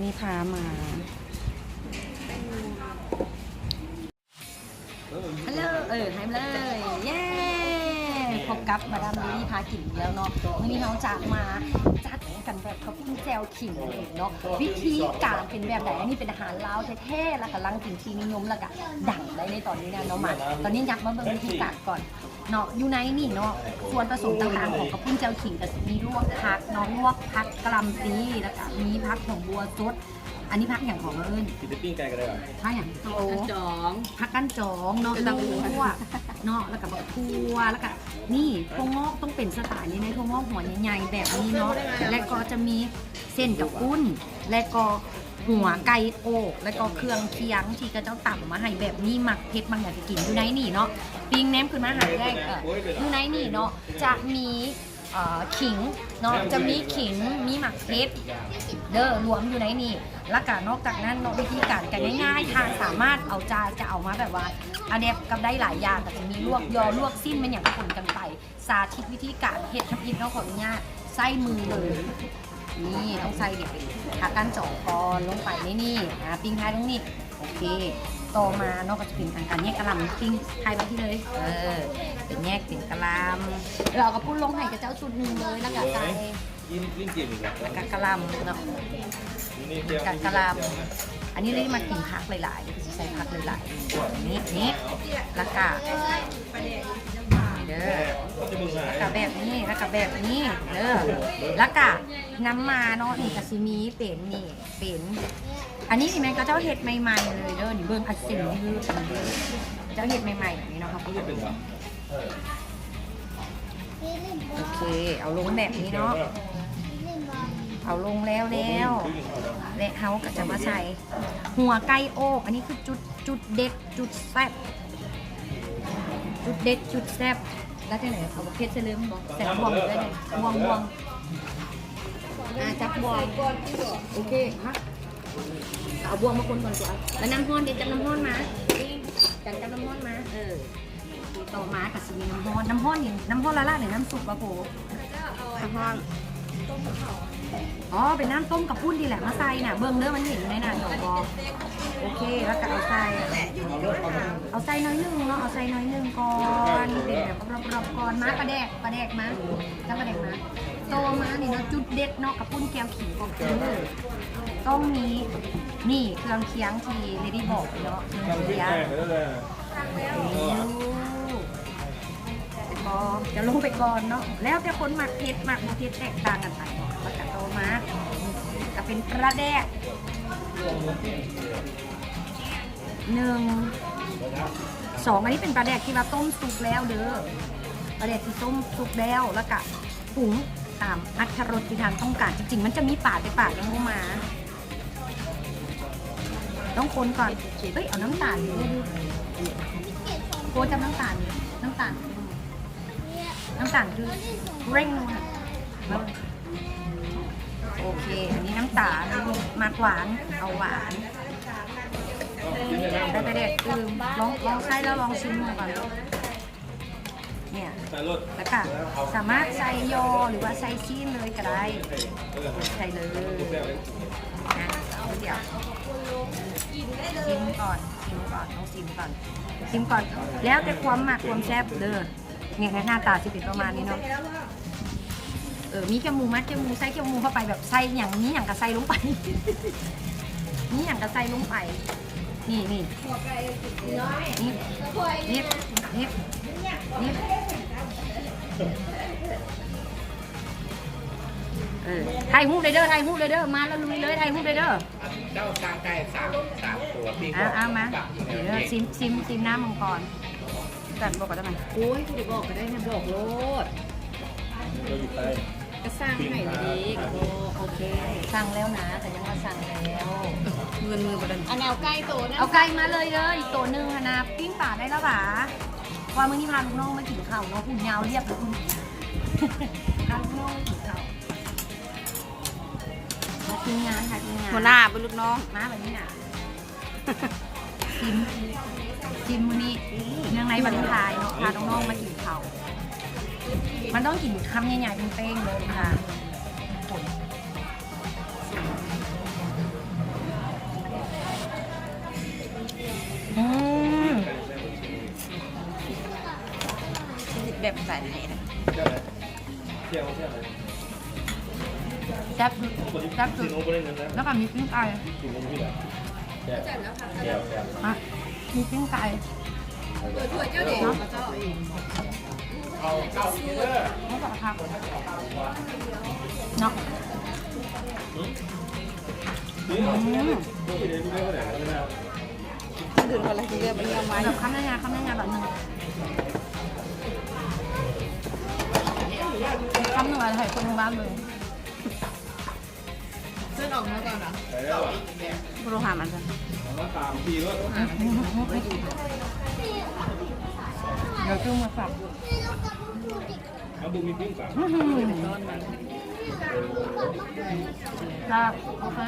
นี่พามาฮัลโหลหายไปเลยเย้พบกับมาดามนี่พากินแล้วเนาะวันนี้เราจะมาจัดกันแบบข้าวปุ้นแจวขิงเองเนาะวิธีการเป็นแบบไหนอันนี้เป็นอาหารลาวแท้ๆแล้วก็ลังถึงทีนิยมแล้วก็ดังได้ในตอนนี้นะเนาะมาตอนนี้ยักมาเบิ่งวิธีการก่อนเนาะอยู่ในนี่เนาะส่วนผสมต่างๆของข้าวปุ้นแจวขิงก็มีลวกผักเนาะลวกผักกะหล่ำปลีแล้วก็มีผักของบัวสดอันนี้พักอย่างของเอิญกินปิ้งไก่กันเลยเหรอพักอย่างโตพักกั้นจองเนาะทั่วเนาะแล้วก็บักทั่วแล้วก็นี่ถั่วงอกต้องเป็นสไตล์นี้ในถั่วงอกหัวใหญ่ๆแบบนี้เนาะแล้วก็จะมีเส้นกับกุ้นแล้วก็หัวไก่โอกแล้วก็เครื่องเคียงที่กระเจ้าต่ำมาให้แบบนี้หมักเผ็ดบางอย่างจะกินอยู่ในนี่เนาะปิ้งแหนมขึ้นมาหาได้อยู่ในนี่เนาะจะมีขิงเนาะจะมีขิงมีหมักเพชรเด้อรวมอยู่ในนี่แล้วก็นอกจากนั้นเนาะวิธีการกันง่ายๆทางสามารถเอาจะเอามาแบบว่าอันเดบกับได้หลายอย่างแต่จะมีลวกยอลวกสิ้นเป็นอย่างผลกันไปสาธิตวิธีการเฮ็ดทำอิฐเนาะขออนุญาตใส่มือเลยนี่ต้องใส่เด็กขากั้นจ่อคอลงไปนี่ปิ้งท้ายตรงนี้โอเคต่อมานอกจากจะเป็นการแยกกะหล่ำปิ้งไทยมาที่เลยเป็นแยกเป็นกะหล่ำเราก็พูดลงให้กับเจ้าสุดหนึ่งเลยแล้วก็ใส่กะหล่ำเนาะกะหล่ำอันนี้เลยมากินผักหลายๆใส่ผักหลายๆนี่แล้วก็เด้อแล้วก็แบบนี้แล้วก็แบบนี้เด้อแล้วก็น้ำมาเนาะนี่กะซิมีเป็นนี่เป็นอันนี้นี่แม่ก็เจ้าเห็ดใหม่ๆเลยเด้อนี่เบิ้งอัดสินนี่คือเจ้าเห็ดใหม่ๆแบบนี้เนาะครับโอเคเอาลงแบบนี้เนาะเอาลงแล้วและเขาก็จะมาใส่หัวไก่โอกอันนี้คือจุดเด็ดจุดแซ่บจุดเด็ดจุดแซ่บแล้วที่ไหนเอาเพชรเสลิมบอกใส่บวงได้เลยบวงจับบวงโอเคฮะเอาบวงมาคนก่อนตัวแล้วน้ำห้อนเดี๋ยวจับน้ำห้อนมาจับน้ำห้อนมาต่อมากับซีน้ำห้อนนี่น้ำห้อนละหรือน้ำซุปปะโผน้ำห้อนอ๋อเป็นน้ำต้มกับปุ้นดีแหละมาใส่น่ะเบิ้งเนื้อมันเห็นอยู่ในน่ะดอกบอโอเคแล้วก็เอาใส่น้อยนึงเนาะเอาใส่น้อยนึงก่อนเป็นแบบรอบๆก่อนมาปลาแดกมาแล้วปลาแดกมาโตมานี่เนาะจุดเด็ดเนาะกับปุ้นแก้วขิงก็คือต้องมีนี่เครื่องเคียงที่เลดี้บอกเนาะเครื่องเคียงจะลงไปก่อนเนาะแล้วแต่คนหมักเผ็ดหมักเผ็ดแตกต่างกันไปแล้วก็โตมาก็เป็นปลาแดก2อันนี้เป็นปลาแดกที่เราต้มสุกแล้วเด้อปลาแดกที่ต้มสุกแล้วก็ปรุงตามอรรถรสที่ทานต้องการจริงๆมันจะมีปาดยังไม่มาต้องคนก่อนเฮ้ยเอาน้ำตาลเลยดูโคจำน้ำตาลคือเร่งโอเคอันนี้น้ำตาลมากหวานเอาหวานได้ไปเด็ดคือลองใช้แล้วลองชิมดูก่อนเนี่ยแล้วก็สามารถใส่ยอหรือว่าใส่ชีสเลยก็ได้ใส่เลยนะเดี๋ยวชิมก่อนต้องชิมก่อนแล้วแต่ความหมักความแซ่บเด้อเนี่ยหน้าตาจะเป็นประมาณนี้เนาะมีแค่หมูมัดแค่หมูใส่แค่หมูเข้าไปแบบใส่อย่างนี้อย่างกระใส่ลงไปนี่อย่างกระใส่ลงไปนี่ถ่ายรูปเลยเด้อมาแล้วลุยเลยถ่ายรูปเลยเด้อเจ้าสร้างไก่สามตัวปีกเอามาเดี๋ยวซิมน้ำมังกรกันบอกกันได้ไหมโอ้ยคุณจะบอกก็ได้นะบอกโลดก็สร้างให้ดีโอเคสั่งแล้วนะแต่ยังมาสั่งแล้วเงินมือประเด็นอันเอาไก่ตัวนะเอาไก่มาเลยตัวหนึ่งนะปิ้งป่าได้แล้วป่ะว่ามื่อนี้พาลูกน้องมากินข้าวเนาะคุณยาวเรียบเลยคุณพาลูกน้องกินข้าวมาทีมงานหัวหน้าเป็นลูกน้องมาแบบนี้น่ะชิมมื้อนี้เนื่องในวันทายเนาะพาน้องๆมากินข้าวมันต้องกินคำใหญ่ๆเป็นเป้งเลยค่ะ บใส่ไหนนะ เที่ยวเที่ยวเลย แซ่บสุดแซ่บสุ สิ ด โนไปเล่นกันนะ แล้วก็มีปิ้งไก่ สิโนพี่เหรอแซ่บแซ่บแซ่บ อ่ะมีปิ้งไก่ ถั่วเจ้าเด็ก เนาะ เอาเก้าเด้อ ไม่ต้องพักเนาะ นี่เราไม่ได้ดูได้เท่าไหร่แล้วนะ ดื่มคนละทีเดียวไปเยี่ยมไว้ แบบคำง่ายๆคำง่ายๆแบบหนึ่งคำหนึ่งอะไรให้คนทั้งบ้านเลย เส้นออกมาก่อนเหรอ ใช่แล้วอ่ะ โทรหามันจ้ะ ต้องตามทีว่า เดี๋ยวจุ่มมาสับ แล้วดูมีปิ้งก่อน ครับโอเค